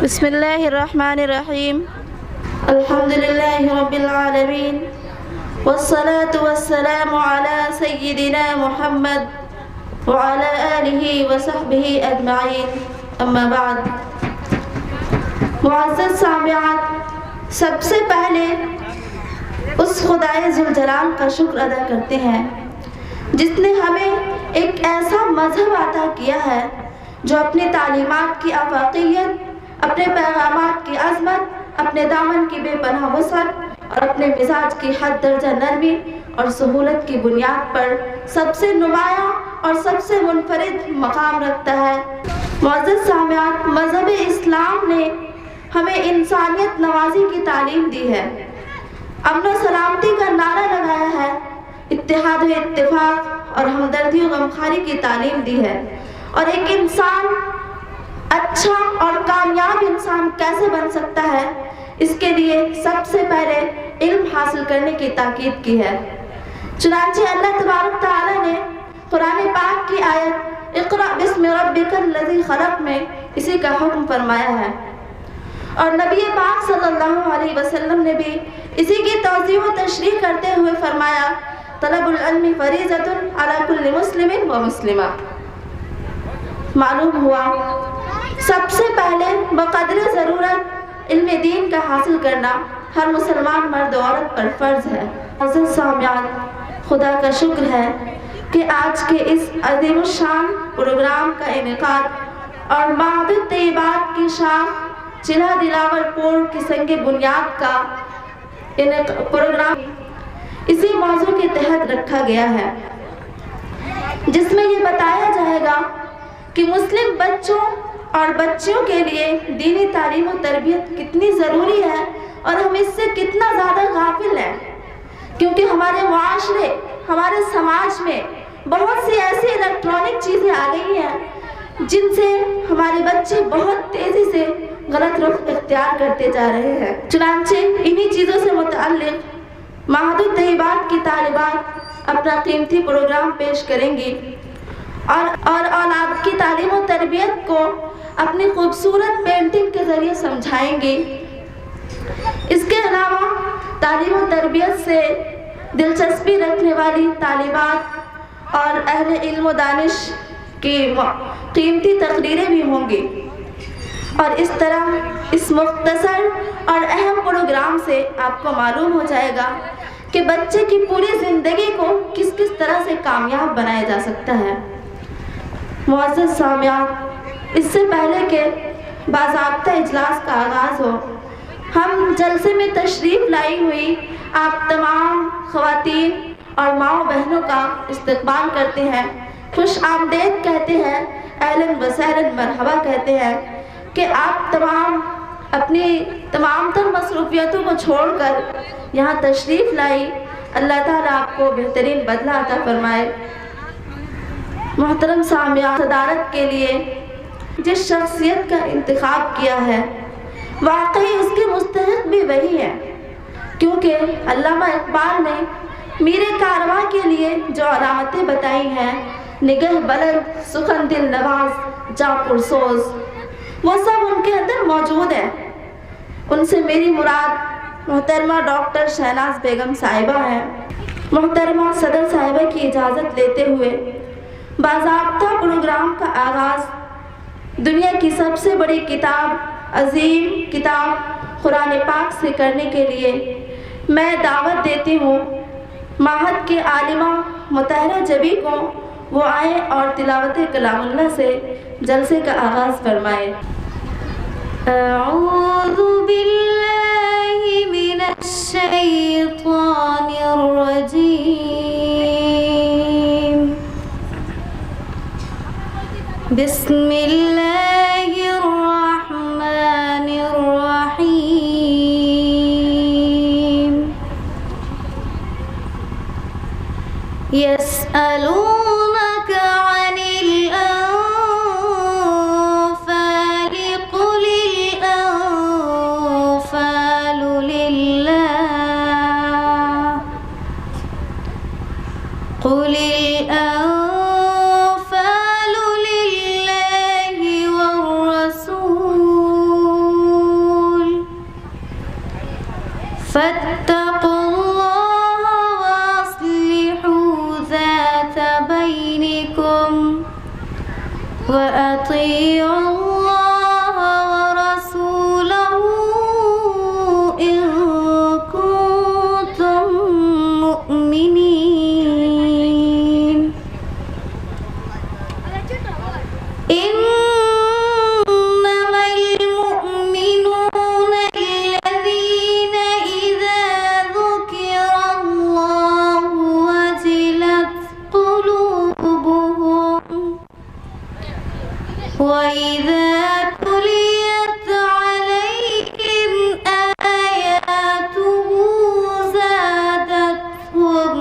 بسم الله الرحمن الرحيم. الحمد لله رب العالمين والصلاة والسلام على سيدنا محمد وعلى آله وصحبه أجمعين. أما بعد. معزز سامعات، سب سے پہلے اس خدائے ذوالجلال کا شکر ادا کرتے ہیں جس نے ہمیں ایک ایسا مذہب عطا کیا ہے جو اپنی تعلیمات کی آفاقیت، اپنے پیغامات کی عظمت، اپنے دامن کی بے پناہ وسعت اور اپنے مزاج کی حد درجہ نرمی اور سہولت کی بنیاد پر سب سے نمایاں اور سب سے منفرد مقام رکھتا ہے. معزز سامعات، مذہب اسلام نے ہمیں انسانیت نوازی کی تعلیم دی ہے، امن و سلامتی کا نعرہ لگایا ہے، اتحاد و اتفاق اور ہمدردی و غمخواری کی تعلیم دی ہے، اور ایک انسان اچھا اور کامیاب انسان کیسے بن سکتا ہے اس کے لیے سب سے پہلے علم حاصل کرنے کی تاکید کی ہے. چنانچہ اللہ تبارک تعالیٰ نے قرآن پاک کی آیت اقرأ بسم ربک الذی خلق میں اسی کا حکم فرمایا ہے، اور نبی پاک صلی اللہ علیہ وسلم نے بھی اسی کی توضیح و تشریح کرتے ہوئے فرمایا طلب العلم فریضۃ علی کل مسلم و مسلمہ. معلوم ہوا سب سے پہلے بقدر ضرورت علم دین کا حاصل کرنا ہر مسلمان مرد و عورت پر فرض ہے. عزیز سامعین، خدا کا شکر ہے کہ آج کے اس عظیم الشان پروگرام کا انعقاد اور معبد طیبات کی شاخ چنہ دلاور پور کی سنگ بنیاد کا پروگرام اسی موضوع کے تحت رکھا گیا ہے، جس میں یہ بتایا جائے گا کہ مسلم بچوں اور بچیوں کے لیے دینی تعلیم و تربیت کتنی ضروری ہے اور ہم اس سے کتنا زیادہ غافل ہیں، کیونکہ ہمارے معاشرے، ہمارے سماج میں بہت سی ایسی الیکٹرانک چیزیں آ گئی ہیں جن سے ہمارے بچے بہت تیزی سے غلط رخ اختیار کرتے جا رہے ہیں. چنانچہ انہی چیزوں سے متعلق معہد الطیبات کی طالبات اپنا قیمتی پروگرام پیش کریں گی اور اولاد کی تعلیم و تربیت کو اپنی خوبصورت پینٹنگ کے ذریعے سمجھائیں گی. اس کے علاوہ تعلیم و تربیت سے دلچسپی رکھنے والی طالبات اور اہل علم و دانش کی قیمتی تقریریں بھی ہوں گی، اور اس طرح اس مختصر اور اہم پروگرام سے آپ کو معلوم ہو جائے گا کہ بچے کی پوری زندگی کو کس کس طرح سے کامیاب بنایا جا سکتا ہے. معزز سامعین، اس سے پہلے کہ باضابطہ اجلاس کا آغاز ہو، ہم جلسے میں تشریف لائی ہوئی آپ تمام خواتین اور ماؤں بہنوں کا استقبال کرتے ہیں، خوش آمدید کہتے ہیں، اہلاً و سہلاً مرحبا کہتے ہیں کہ آپ تمام اپنی تمام تر مصروفیتوں کو چھوڑ کر یہاں تشریف لائی. اللہ تعالیٰ آپ کو بہترین بدلہ عطا فرمائے. محترم سامعین، صدارت کے لیے جس شخصیت کا انتخاب کیا ہے واقعی اس کے مستحق بھی وہی ہے، کیونکہ علامہ اقبال نے میر کارواں کے لیے جو علامتیں بتائی ہیں، نگہ بلند، سخن دل نواز، جاں پرسوز، وہ سب ان کے اندر موجود ہے. ان سے میری مراد محترمہ ڈاکٹر شہناز بیگم صاحبہ ہیں. محترمہ صدر صاحبہ کی اجازت لیتے ہوئے باضابطہ پروگرام کا آغاز دنیا کی سب سے بڑی کتاب، عظیم کتاب قرآن پاک سے کرنے کے لیے میں دعوت دیتی ہوں معہد کے عالمہ مطہرہ جبی کو، وہ آئیں اور تلاوت کلام اللہ سے جلسے کا آغاز فرمائیں. اعوذ باللہ من الشیطان الرجیم، بسم اللہ الرحمن الرحیم. يسألونك عن الأنفال قل الأنفال لله قل الأنفال لله والرسول فاتقوا الله وأصلحوا ذات بينكم وأطيعوا الله ورسوله إن كنتم مؤمنين إنما المؤمنون الذين إذا ذكر الله وجلت قلوبهم وإذا تليت عليهم آياته زادتهم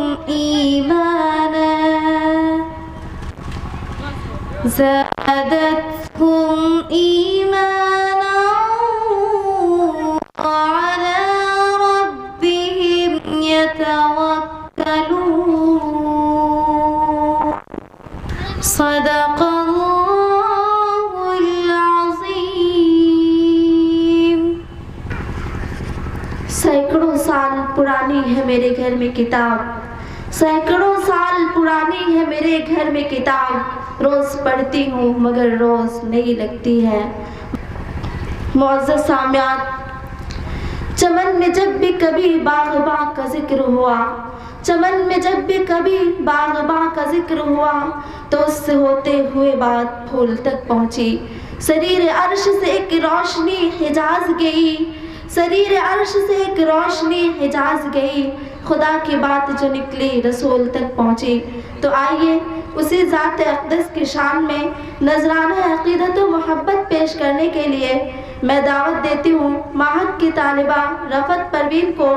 إيمانا وعلى ربهم يتوكلون صدق الله العظيم. सैकड़ों साल पुरानी है मेरे घर में किताब, सैकड़ों साल पुरानी है मेरे घर में किताब, रोज पढ़ती हूँ मगर रोज नहीं लगती है. मुअज़्ज़ज़ सामियात, चमन में जब भी कभी बाग़बां का जिक्र हुआ, चमन में जब भी कभी बाग़बां का जिक्र हुआ तो उससे होते हुए बात फूल तक पहुँची. सरीर अर्श से एक रोशनी हिजाज गई, सरीर अर्श से एक रोशनी हिजाज गई, खुदा की बात जो निकली रसूल तक पहुँची. तो आइए उसी ज़ात अक़दस की शान में नजराना अक़ीदत व मोहब्बत पेश करने के लिए मैं दावत देती हूँ महक की तालिबा रफ़त परवीन को,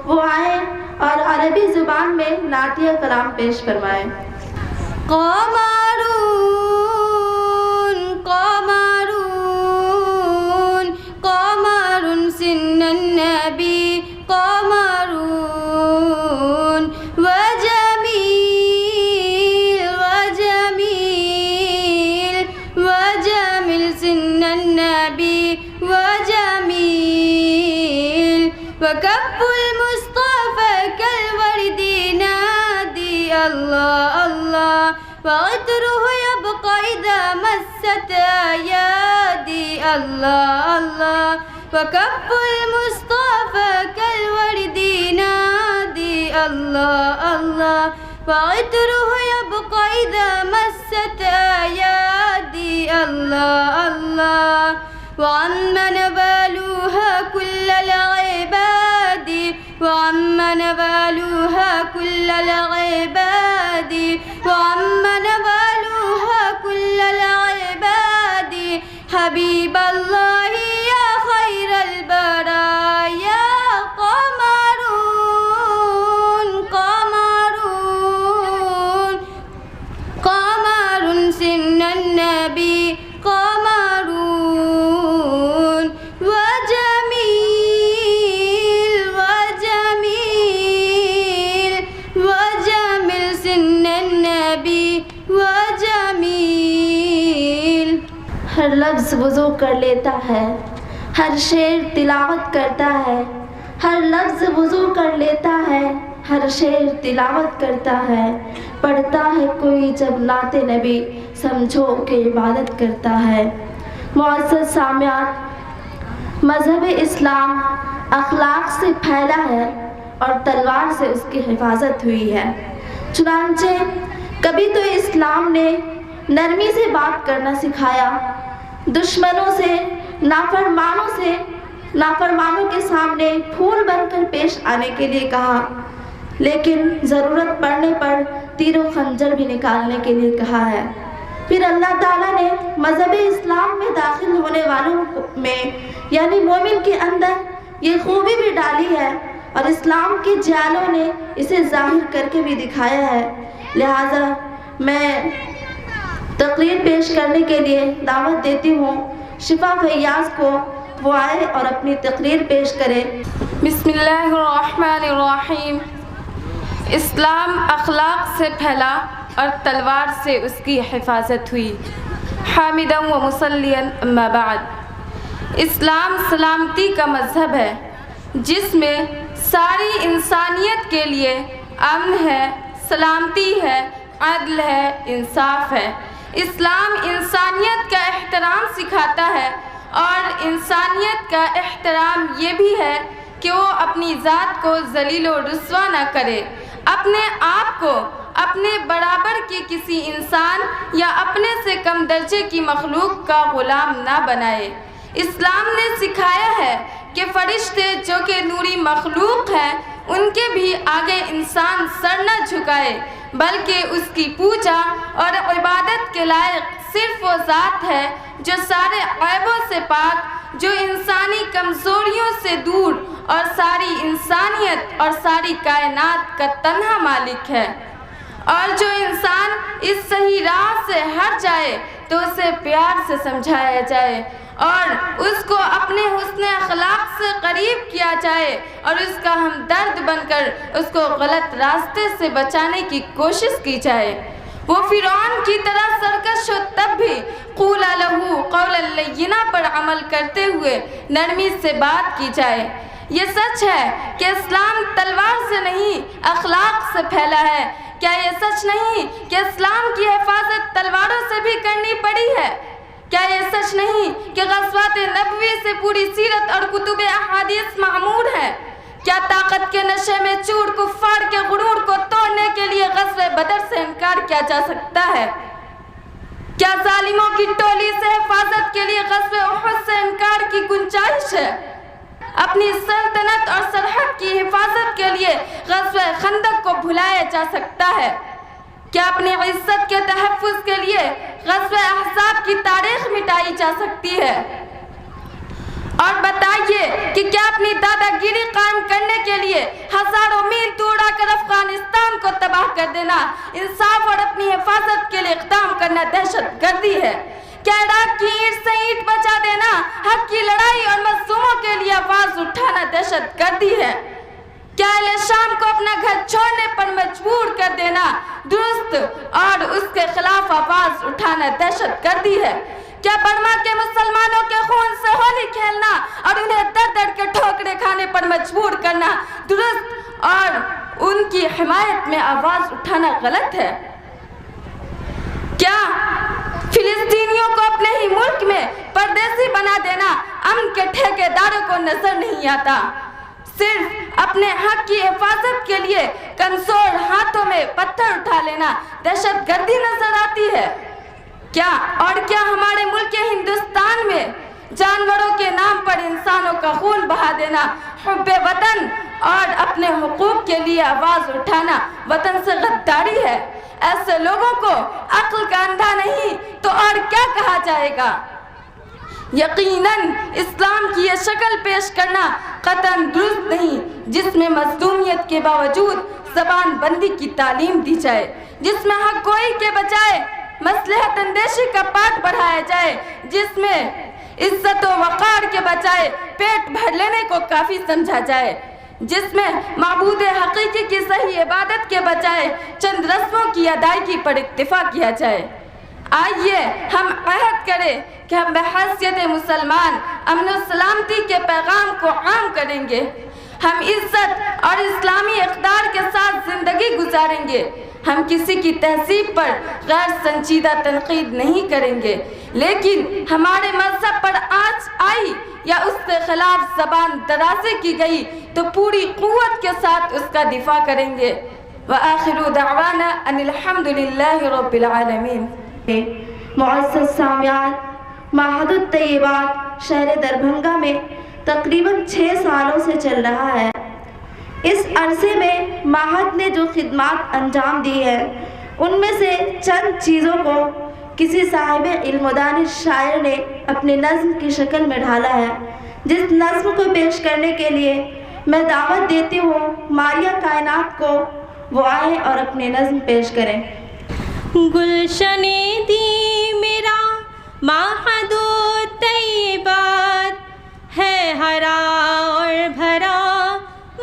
वो आए और अरबी ज़ुबान में नातिया कलाम पेश फरमाएँ. قمرون قمرون قمر سن النبي قمرون وجميل وجميل وجميل سن النبي وجميل وكف المصطفى كالورد نادي الله الله وعطره يبقى إذا مست أيادي الله الله وكف المصطفى كالورد نادي الله الله وعطره يبقى إذا مست أيادي الله الله وعم نبالوها كل العباد وعم نبالوها كل العباد وعم نبالوها كل العباد حبيب الله يا خير البرايا قمرون قمرون قمر سن النبي قمرون وجميل وجميل وجميل سن النبي وجميل. हर लफ्ज़ वज़ू कर लेता है, हर शेर तिलावत करता है, हर लफ्ज़ वज़ू कर लेता है, हर शेर तिलावत करता है. पढ़ता है कोई जब नाते नबी समझो कि इबादत करता है. मुअज़्ज़ज़ सामियात, मज़हब इस्लाम अखलाक से फैला है और तलवार से उसकी हिफाजत हुई है. चुनांचे कभी तो इस्लाम ने नरमी से बात करना सिखाया, दुश्मनों से नाफरमानों के सामने फूल बनकर पेश आने के लिए कहा, लेकिन ज़रूरत पड़ने पर तीरों खंजर भी निकालने के लिए कहा है. फिर अल्लाह ताला ने मज़हब इस्लाम में दाखिल होने वालों में यानी मोमिन के अंदर ये खूबी भी डाली है और इस्लाम के जालों ने इसे जाहिर करके भी दिखाया है. लिहाजा मैं तकरीर पेश करने के लिए दावत देती हूँ शिफा फैयाज को, वो आए और अपनी तकरीर पेश करें. बिस्मिल्लाहिर्रहमानिर्रहीम. इस्लाम अखलाक से फैला और तलवार से उसकी हिफाजत हुई. हामिदन व मुसल्लियन अम्मा बाद. इस्लाम सलामती का मज़हब है जिसमें सारी इंसानियत के लिए अमन है, सलामती है, अदल है, इंसाफ है। इस्लाम इंसानियत का एहतराम सिखाता है और इंसानियत का एहतराम ये भी है कि वो अपनी ज़ात को ज़लील व रुस्वा न करे, अपने आप को अपने बराबर के किसी इंसान या अपने से कम दर्जे की मखलूक का ग़ुलाम ना बनाए। इस्लाम ने सिखाया है कि फ़रिश्ते जो कि नूरी मखलूक हैं उनके भी आगे इंसान सर न झुकाए, बल्कि उसकी पूजा और इबादत के लायक सिर्फ वो ज़ात है जो सारे ऐबों से पाक, जो इंसानी कमज़ोरियों से दूर और सारी इंसानियत और सारी कायनात का तन्हा मालिक है। और जो इंसान इस सही राह से हट जाए तो उसे प्यार से समझाया जाए और उसको अपने हुस्न अखलाक से करीब किया जाए और उसका हमदर्द बनकर उसको गलत रास्ते से बचाने की कोशिश की जाए। वो फिरौन की तरह सरकश हो तब भी क़ूला लहू क़ौलन लय्यिना पर अमल करते हुए नरमी से बात की जाए। ये सच है कि इस्लाम तलवार से नहीं अखलाक से फैला है। क्या ये सच नहीं कि इस्लाम की हिफाजत तलवारों से भी करनी पड़ी है? क्या ये सच नहीं कि ग़ज़वात नबवी से पूरी सीरत और कुतुब अहादीस मामूर है? क्या ताकत के नशे में चूर कुफ़ार के गुरूर को तोड़ने के लिए ग़ज़वे बदर से इनकार किया जा सकता है? क्या ज़ालिमों की टोली से हिफाजत के लिए ग़ज़वे उहद से इनकार की गुंजाइश है? अपनी सल्तनत और सरहद की हिफाजत के लिए ग़ज़वे खंदक को भुलाया जा सकता है? क्या अपनी इज्जत के तहफ़्फ़ुज़ के लिए ग़ज़वे अहज़ाब की तारीख़ मिटाई जा सकती है? और बताइए कि क्या अपनी दादागिरी कायम करने के लिए हज़ारों मील दूर आकर अफ़ग़ानिस्तान को तबाह कर देना, इंसाफ और अपनी हिफाजत के लिए इक़दाम करना दहशतगर्दी है? क्या इराक़ की ईंट से ईंट बचा देना, हक़ की लड़ाई और मज़लूमों के लिए आवाज़ उठाना दहशतगर्दी है? क्या अहले शाम को अपना घर छोड़ने पर मजबूर कर देना दुरुस्त और उसके खिलाफ आवाज़ उठाना दहशतगर्दी है? क्या बर्मा के मुसलमानों के खून से होली खेलना और उन्हें दर दर के ठोकरे खाने पर मजबूर करना दुरुस्त और उनकी हिमायत में आवाज़ उठाना गलत है? क्या फिलिस्तीनियों को अपने ही मुल्क में परदेसी बना देना अमन के ठेकेदारों को नजर नहीं आता? सिर्फ अपने हक की हिफाजत के लिए कमजोर हाथों में पत्थर उठा लेना दहशतगर्दी नजर आती है? क्या हमारे मुल्क हिंदुस्तान में जानवरों के नाम पर इंसानों का खून बहा देना हुब्बे वतन और अपने हुकूक के लिए आवाज़ उठाना वतन से गद्दारी है? ऐसे लोगों को अक्ल का अंधा नहीं तो और क्या कहा जाएगा? यकीनन इस्लाम की ये शक्ल पेश करना कतन दुरुस्त नहीं, जिसमें मज़लूमियत के बावजूद ज़बान बंदी की तालीम दी जाए, जिसमें हक गोई के बजाय मसलहत अंदेशी का पाठ बढ़ाया जाए, जिसमें इज्जत व वक़ार के बजाय पेट भर लेने को काफ़ी समझा जाए, जिसमें माबूद हकीकी की सही इबादत के बजाय चंद रस्मों की अदायगी पर इक्तिफा किया जाए। आइए हम अहद करें कि हम बहैसियत मुसलमान अमन व सलामती के पैगाम को आम करेंगे। हम इज्जत और इस्लामी इक़दार के साथ ज़िंदगी गुजारेंगे। हम किसी की तहज़ीब पर गैर संजीदा तनकीद नहीं करेंगे, लेकिन हमारे मज़हब पर आँच आई या उसके खिलाफ ज़बान दराज़ी की गई तो पूरी क़ुव्वत के साथ उसका दिफा करेंगे। व आखिरु दअवाना अनिल हम्दुलिल्लाहि रब्बिल आलमीन। मुअज़्ज़ज़ सामियान, महदुत तय्यबात शहर दरभंगा में तकरीबन 6 सालों से चल रहा है। इस अरसे में महद ने जो खिदमात अंजाम दी है उनमें से चंद चीज़ों को किसी साहिब इल्म व दानिश शायर ने अपनी नज़्म की शक्ल में ढाला है, जिस नज़्म को पेश करने के लिए मैं दावत देती हूँ मारिया कायनात को, वो आए और अपनी नज़्म पेश करें। गुलशने दी मेरा महदूद तय्यबात है, हरा और भरा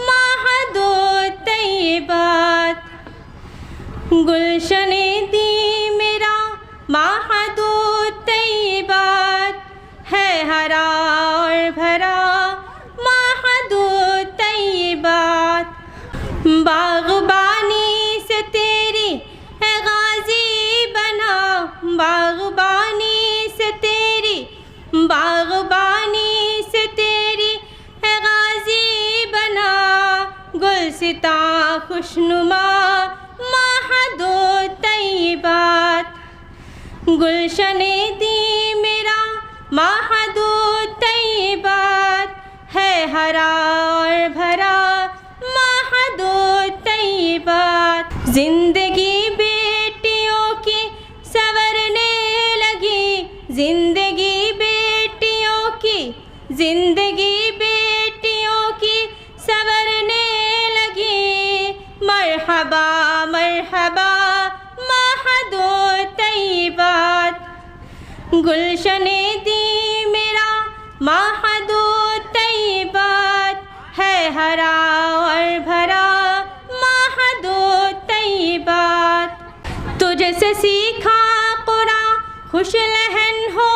महदूद तय्यबात। गुलशने दी मेरा महदूद तय्यबात है, हरा और भरा महदूद तय्यबात। رستا خوشنما ماہد و طیبات، گلشن دی میرا ماہد و طیبات ہے ہرا اور بھرا ماہد و طیبات، زندگی بیٹیوں کی سنورنے لگی، زندگی بیٹیوں کی، زندگی بیٹیوں کی سنورنے لگی، مرحبا مرحبا ماہد و طیبات، گلشن دی میرا ماہد و طیبات ہے ہرا اور بھرا ماہد و طیبات، تجھ سے سیکھا قرآن خوش لہن ہو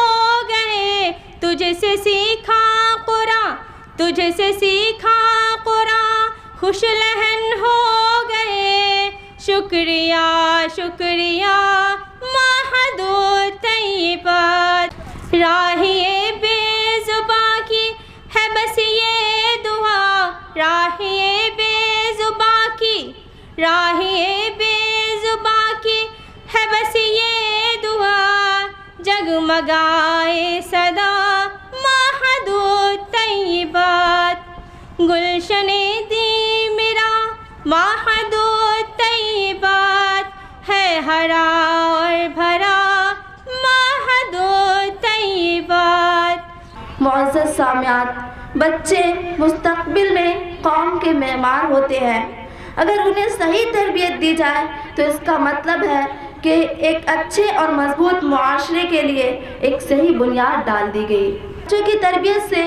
گئے، تجھ سے سیکھا قرآن، تجھ سے سیکھا قرآن خوش لہن ہو گئے، شکریہ شکریہ ماہد و طیبات، راہیے بے زباں کی ہے بس یہ دعا، راہیے بے زباں کی، راہیے بے زباں کی ہے بس یہ دعا، جگمگائے صدا ماہد و طیبات، گلشن دی میرا ماہد و طیبات ہے ہرا اور بھرا ماہد و طیبات۔ معزز سامعات، بچے مستقبل میں قوم کے معمار ہوتے ہیں۔ اگر انہیں صحیح تربیت دی جائے تو اس کا مطلب ہے کہ ایک اچھے اور مضبوط معاشرے کے لیے ایک صحیح بنیاد ڈال دی گئی۔ بچوں کی تربیت سے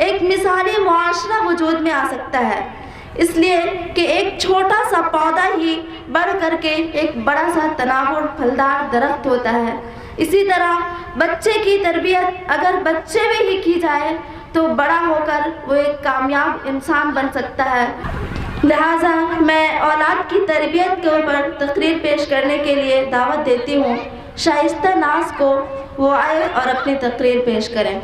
ایک مثالی معاشرہ وجود میں آ سکتا ہے، اس لیے کہ ایک چھوٹا سا پودا ہی بڑھ کر کے ایک بڑا سا تناور پھلدار درخت ہوتا ہے۔ اسی طرح بچے کی تربیت اگر بچے میں ہی کی جائے تو بڑا ہو کر وہ ایک کامیاب انسان بن سکتا ہے۔ لہٰذا میں اولاد کی تربیت کے اوپر تقریر پیش کرنے کے لیے دعوت دیتی ہوں شائستہ ناز کو، وہ آئے اور اپنی تقریر پیش کریں۔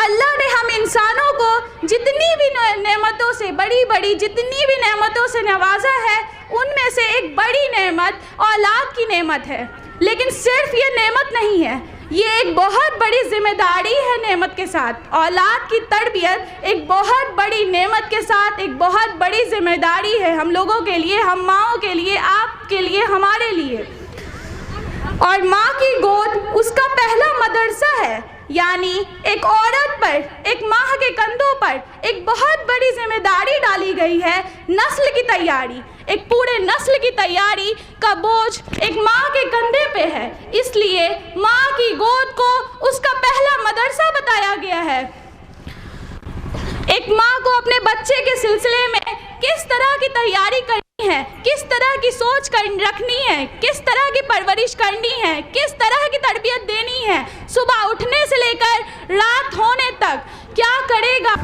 اللہ نے ہم انسانوں کو جتنی بھی نعمتوں سے بڑی جتنی بھی نعمتوں سے نوازا ہے، ان میں سے ایک بڑی نعمت اولاد کی نعمت ہے۔ لیکن صرف یہ نعمت نہیں ہے، یہ ایک بہت بڑی ذمہ داری ہے نعمت کے ساتھ۔ اولاد کی تربیت ایک بہت بڑی نعمت کے ساتھ ایک بہت بڑی ذمہ داری ہے ہم لوگوں کے لیے، ہم ماؤں کے لیے، آپ کے لیے، ہمارے لیے۔ اور ماں کی گود اس کا پہلا مدرسہ ہے، یعنی ایک عورت پر، ایک ماں کے کندھوں پر ایک بہت بڑی ذمہ داری ڈالی گئی ہے، نسل کی تیاری، ایک پورے نسل کی تیاری کا بوجھ ایک ماں کے کندھے پہ ہے۔ اس لیے ماں کی گود کو اس کا پہلا مدرسہ بتایا گیا ہے۔ ایک ماں کو اپنے بچے کے سلسلے میں کس طرح کی تیاری کرنی ہے، کس طرح کی سوچ رکھنی ہے، کس طرح کی پرورش کرنی ہے، کس طرح کی تربیت دینی ہے، صبح اٹھنے سے لے کر رات ہونے تک کیا کرے گا۔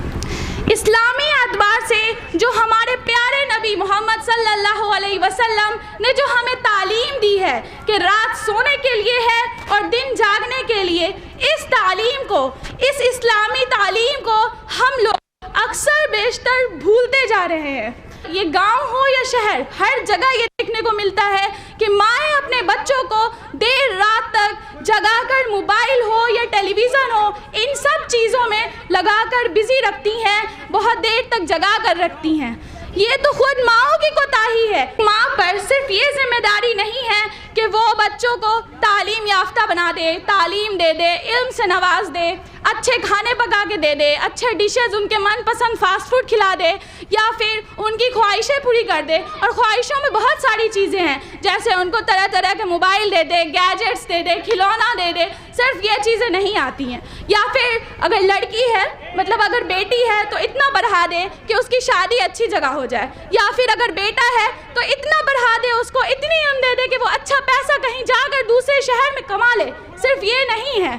اسلامی اعتبار سے جو ہمارے پیارے نبی محمد صلی اللہ علیہ وسلم نے جو ہمیں تعلیم دی ہے کہ رات سونے کے لیے ہے اور دن جاگنے کے لیے، اس تعلیم کو، اس اسلامی تعلیم کو ہم لوگ اکثر بیشتر بھولتے جا رہے ہیں۔ یہ گاؤں ہو یا شہر، ہر جگہ یہ دیکھنے کو ملتا ہے کہ مائیں اپنے بچوں کو دیر رات تک جگا کر موبائل ہو یا ٹیلی ویژن ہو، ان سب چیزوں میں لگا کر بزی رکھتی ہیں، بہت دیر تک جگا کر رکھتی ہیں۔ یہ تو خود ماؤں کی کوتاہی ہے۔ ماں پر صرف یہ ذمہ داری نہیں ہے کہ وہ بچوں کو تعلیم یافتہ بنا دے، تعلیم دے دے، علم سے نواز دے، اچھے کھانے پکا کے دے دے، اچھے ڈشز، ان کے من پسند فاسٹ فوڈ کھلا دے، یا پھر ان کی خواہشیں پوری کر دے۔ اور خواہشوں میں بہت ساری چیزیں ہیں، جیسے ان کو طرح طرح کے موبائل دے دے، گیجٹس دے دے، کھلونا دے دے۔ صرف یہ چیزیں نہیں آتی ہیں۔ یا پھر اگر لڑکی ہے، مطلب اگر بیٹی ہے تو اتنا بڑھا دے کہ اس کی شادی اچھی جگہ ہو جائے، یا پھر اگر بیٹا ہے تو اتنا بڑھا دے، اس کو اتنی علم دے دے کہ وہ اچھا پیسہ کہیں جا کر دوسرے شہر میں کما لے۔ صرف یہ نہیں ہے،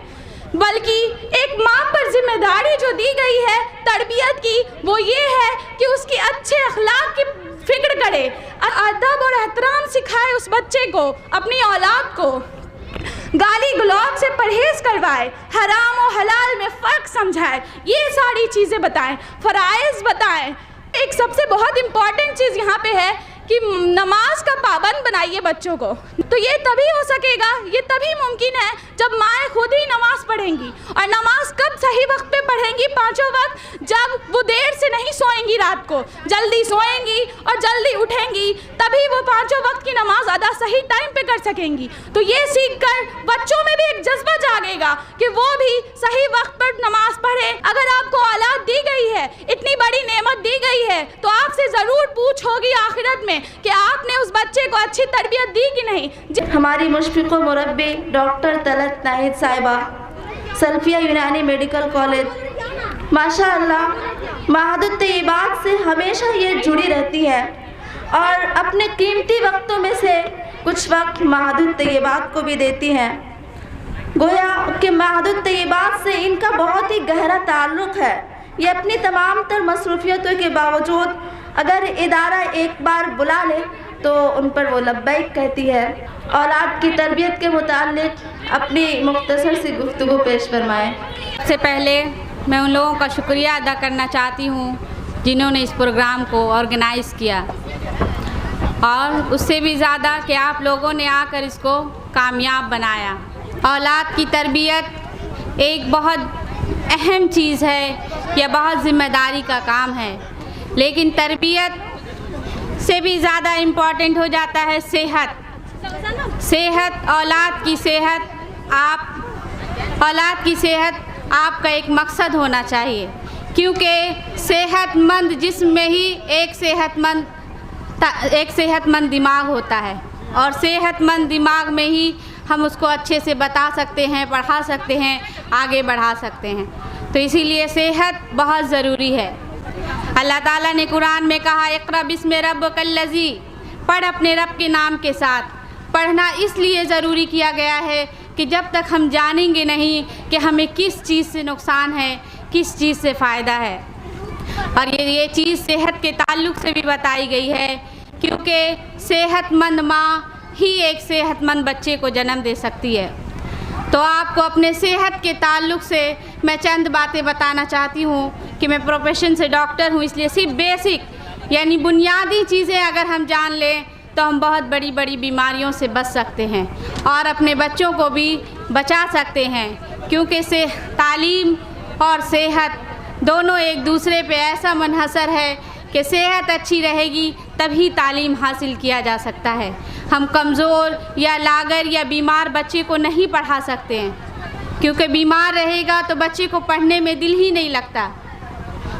بلکہ ایک ماں پر ذمہ داری جو دی گئی ہے تربیت کی، وہ یہ ہے کہ اس کی اچھے اخلاق کی فکر کرے، ادب اور احترام سکھائے اس بچے کو، اپنی اولاد کو، گالی گلوچ سے پرہیز کروائے، حرام و حلال میں فرق سمجھائے، یہ ساری چیزیں بتائیں، فرائض بتائیں، एक सबसे बहुत इम्पॉर्टेंट चीज़ यहाँ पे है कि नमाज का पाबंद बनाइए बच्चों को। तो ये तभी हो सकेगा, ये तभी मुमकिन है जब माएँ खुद ही नमाज़ पढ़ेंगी। और नमाज कब सही वक्त पे पढ़ेंगी? पाँचों वक्त, जब वो देर से नहीं सोएंगी, रात को जल्दी सोएंगी और जल्दी उठेंगी, तभी वो पाँचों वक्त की नमाज अदा सही टाइम पे कर सकेंगी। तो ये सीख कर बच्चों में भी एक जज्बा जागेगा कि वो भी सही वक्त पर नमाज पढ़े। अगर आपको औलाद दी गई है, इतनी बड़ी नेमत दी गई है, तो आपसे ज़रूर पूछ होगी आखिरत में कि आपने उस बच्चे को अच्छी तरबियत दी कि नहीं। हमारी मुशफ़िक़ व मुरब्बी डॉक्टर तलत नाहिद साहिबा, सल्फिया यूनानी मेडिकल कॉलेज, माशाअल्लाह महदुत तय्यबात से हमेशा ये जुड़ी रहती है और अपने कीमती वक्तों में से कुछ वक्त महदुत तय्यबात को भी देती हैं। गोया कि महदुत तय्यबात से इनका बहुत ही गहरा ताल्लुक़ है। ये अपनी तमाम तर मसरूफियतों के बावजूद अगर इदारा एक बार बुला ले तो उन पर वो लब्बैक कहती है। औलाद की तरबियत के मुताल्लिक़ अपनी मुख्तसर सी गुफ्तगू पेश फरमाएँ। सबसे पहले मैं उन लोगों का शुक्रिया अदा करना चाहती हूँ जिन्होंने इस प्रोग्राम को ऑर्गेनाइज़ किया, और उससे भी ज़्यादा कि आप लोगों ने आकर इसको कामयाब बनाया। औलाद की तरबियत एक बहुत अहम चीज़ है, यह बहुत ज़िम्मेदारी का काम है, लेकिन तरबियत से भी ज़्यादा इम्पॉर्टेंट हो जाता है सेहत। औलाद की सेहत आपका एक मकसद होना चाहिए, क्योंकि सेहतमंद जिस्म में ही एक सेहतमंद दिमाग होता है, और सेहतमंद दिमाग में ही हम उसको अच्छे से बता सकते हैं, पढ़ा सकते हैं, आगे बढ़ा सकते हैं। तो इसीलिए सेहत बहुत ज़रूरी है। अल्लाह ताला ने कुरान में कहा, इक़रा बिस्मि रब्बिकल्लज़ी, पढ़ अपने रब के नाम के साथ। पढ़ना इसलिए ज़रूरी किया गया है कि जब तक हम जानेंगे नहीं कि हमें किस चीज़ से नुकसान है, किस चीज़ से फ़ायदा है। और ये चीज़ सेहत के ताल्लुक़ से भी बताई गई है, क्योंकि सेहतमंद माँ ही एक सेहतमंद बच्चे को जन्म दे सकती है। तो आपको अपने सेहत के ताल्लुक़ से मैं चंद बातें बताना चाहती हूँ कि मैं प्रोफेशन से डॉक्टर हूँ, इसलिए सिर्फ बेसिक यानी बुनियादी चीज़ें अगर हम जान लें तो हम बहुत बड़ी बड़ी बीमारियों से बच सकते हैं और अपने बच्चों को भी बचा सकते हैं, क्योंकि तालीम और सेहत दोनों एक दूसरे पे ऐसा मुनहसर है कि सेहत अच्छी रहेगी तभी तालीम हासिल किया जा सकता है। हम कमज़ोर या लागर या बीमार बच्चे को नहीं पढ़ा सकते हैं, क्योंकि बीमार रहेगा तो बच्चे को पढ़ने में दिल ही नहीं लगता,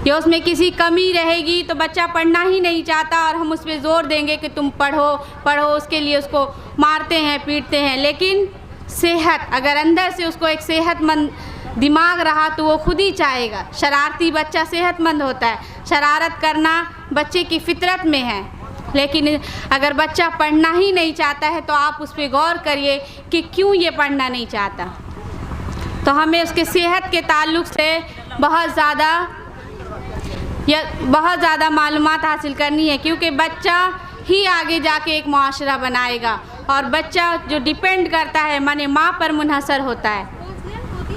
या उसमें किसी कमी रहेगी तो बच्चा पढ़ना ही नहीं चाहता, और हम उस पर ज़ोर देंगे कि तुम पढ़ो, उसके लिए उसको मारते हैं, पीटते हैं। लेकिन सेहत, अगर अंदर से उसको एक सेहतमंद दिमाग रहा तो वो खुद ही चाहेगा। शरारती बच्चा सेहतमंद होता है, शरारत करना बच्चे की फितरत में है, लेकिन अगर बच्चा पढ़ना ही नहीं चाहता है तो आप उस पर गौर करिए कि क्यों ये पढ़ना नहीं चाहता। तो हमें उसके सेहत के ताल्लुक़ से बहुत ज़्यादा मालूमात हासिल करनी है, क्योंकि बच्चा ही आगे जाके एक मुआशरा बनाएगा, और बच्चा जो डिपेंड करता है माने माँ पर मुनहसर होता है।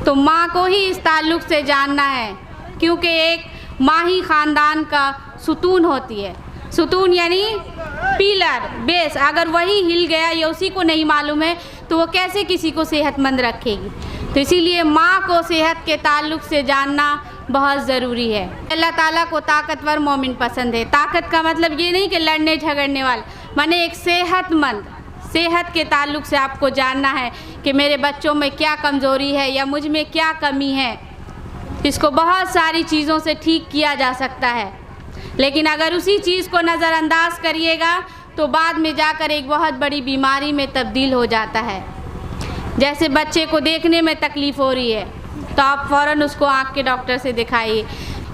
तो माँ को ही इस ताल्लुक़ से जानना है, क्योंकि एक माँ ही ख़ानदान का सुतून होती है। सुतून यानी पिलर, बेस। अगर वही हिल गया या उसी को नहीं मालूम है तो वो कैसे किसी को सेहतमंद रखेगी। तो इसीलिए माँ को सेहत के ताल्लुक़ से जानना बहुत ज़रूरी है। अल्लाह ताला को ताकतवर मोमिन पसंद है। ताकत का मतलब ये नहीं कि लड़ने झगड़ने वाला, माने एक सेहतमंद। सेहत के ताल्लुक़ से आपको जानना है कि मेरे बच्चों में क्या कमज़ोरी है या मुझ में क्या कमी है। इसको बहुत सारी चीज़ों से ठीक किया जा सकता है, लेकिन अगर उसी चीज़ को नज़रअंदाज करिएगा तो बाद में जाकर एक बहुत बड़ी बीमारी में तब्दील हो जाता है। जैसे बच्चे को देखने में तकलीफ़ हो रही है तो आप फ़ौरन उसको आँख के डॉक्टर से दिखाइए।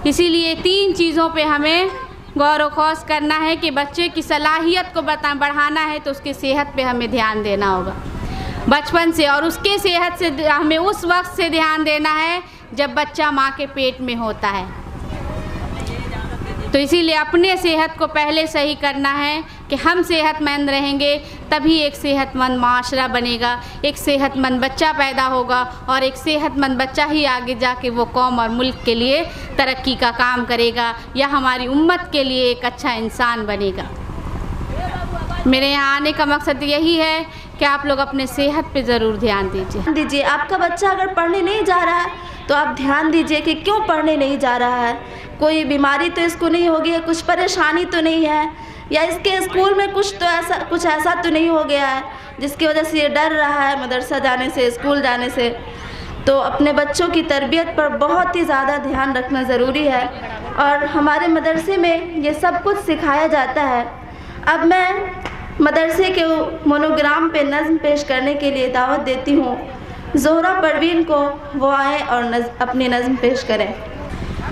इसीलिए 3 चीज़ों पे हमें गौर व खौस करना है कि बच्चे की सलाहियत को बढ़ाना है तो उसकी सेहत पे हमें ध्यान देना होगा बचपन से, और उसके सेहत से हमें उस वक्त से ध्यान देना है जब बच्चा माँ के पेट में होता है। तो इसीलिए अपने सेहत को पहले सही करना है کہ ہم صحت مند رہیں گے تبھی ایک صحت مند معاشرہ بنے گا, ایک صحت مند بچہ پیدا ہوگا, اور ایک صحت مند بچہ ہی آگے جا کے وہ قوم اور ملک کے لیے ترقی کا کام کرے گا یا ہماری امت کے لیے ایک اچھا انسان بنے گا. میرے یہاں آنے کا مقصد یہی ہے کہ آپ لوگ اپنے صحت پہ ضرور دھیان دیجیے. آپ کا بچہ اگر پڑھنے نہیں جا رہا ہے تو آپ دھیان دیجئے کہ کیوں پڑھنے نہیں جا رہا ہے. کوئی بیماری تو اس کو نہیں ہوگی ہے, کچھ پریشانی تو نہیں ہے, یا اس کے اسکول میں کچھ ایسا تو نہیں ہو گیا ہے جس کی وجہ سے یہ ڈر رہا ہے مدرسہ جانے سے, اسکول جانے سے. تو اپنے بچوں کی تربیت پر بہت ہی زیادہ دھیان رکھنا ضروری ہے, اور ہمارے مدرسے میں یہ سب کچھ سکھایا جاتا ہے. اب میں مدرسے کے مونوگرام پہ نظم پیش کرنے کے لیے دعوت دیتی ہوں زہرہ پروین کو, وہ آئیں اور اپنی نظم پیش کریں.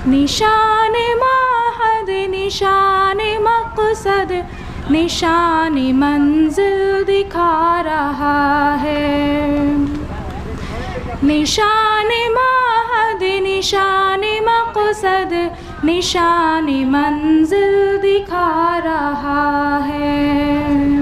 نشان معہد, نشان مقصد, نشان منزل دکھا رہا ہے. نشان معہد, نشان مقصد, نشان منزل دکھا رہا ہے.